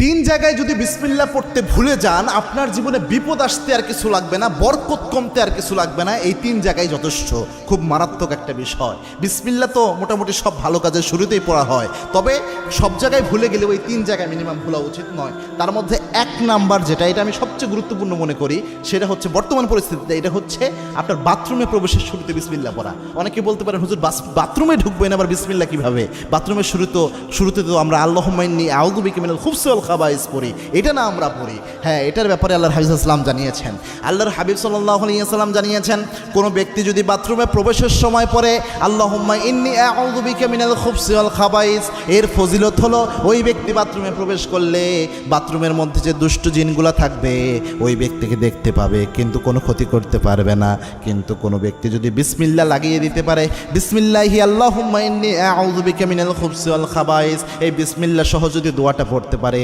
তিন জায়গায় যদি বিসমিল্লাহ পড়তে ভুলে যান, আপনার জীবনে বিপদ আসতে আর কিছু লাগবে না, বরকত কমতে আর কিছু লাগবে না। এই তিন জায়গায় যথেষ্ট। খুব মারাত্মক একটা বিষয়। বিসমিল্লাহ তো মোটামুটি সব ভালো কাজের শুরুতেই পড়া হয়, তবে সব জায়গায় ভুলে গেলে ওই তিন জায়গায় মিনিমাম ভুলা উচিত নয়। তার মধ্যে এক নাম্বার যেটা, এটা আমি সবচেয়ে গুরুত্বপূর্ণ মনে করি, সেটা হচ্ছে বর্তমান পরিস্থিতিতে এটা হচ্ছে আপনার বাথরুমে প্রবেশের শুরুতে বিসমিল্লাহ পড়া। অনেকে বলতে পারেন, হুজুর বাথরুমে ঢুকবেন আবার বিসমিল্লাহ কিভাবে? বাথরুমের শুরুতে তো আমরা আল্লাহুম্মা ইন্নী আউযু বিকা মিনাল খুবসি ওয়াল খাবাইস পড়ি, এটা না আমরা পড়ি। হ্যাঁ, এটার ব্যাপারে আল্লাহর হাবিব সাল্লাল্লাহু আলাইহি ওয়াসাল্লাম জানিয়েছেন। আল্লাহর হাবিব সাল্লাল্লাহু আলাইহি ওয়াসাল্লাম জানিয়েছেন, কোনো ব্যক্তি যদি বাথরুমে প্রবেশের সময় পড়ে আল্লাহুম্মা ইন্নী আউযু বিকা মিনাল খুবসি ওয়াল খাবাইস, এর ফজিলত হলো ওই ব্যক্তি বাথরুমে প্রবেশ করলে বাথরুমের মধ্যে যে দুষ্ট জিনগুলো থাকবে ওই ব্যক্তিকে দেখতে পাবে, কিন্তু কোনো ক্ষতি করতে পারবে না। কিন্তু কোনো ব্যক্তি যদি বিসমিল্লাহ লাগিয়ে দিতে পারে, বিসমিল্লাহি আল্লাহুম্মা ইন্নী আউযু বিকা মিনাল খুবসি ওয়াল খাবাইস, এই বিসমিল্লাহ সহ যদি দোয়াটা পড়তে পারে,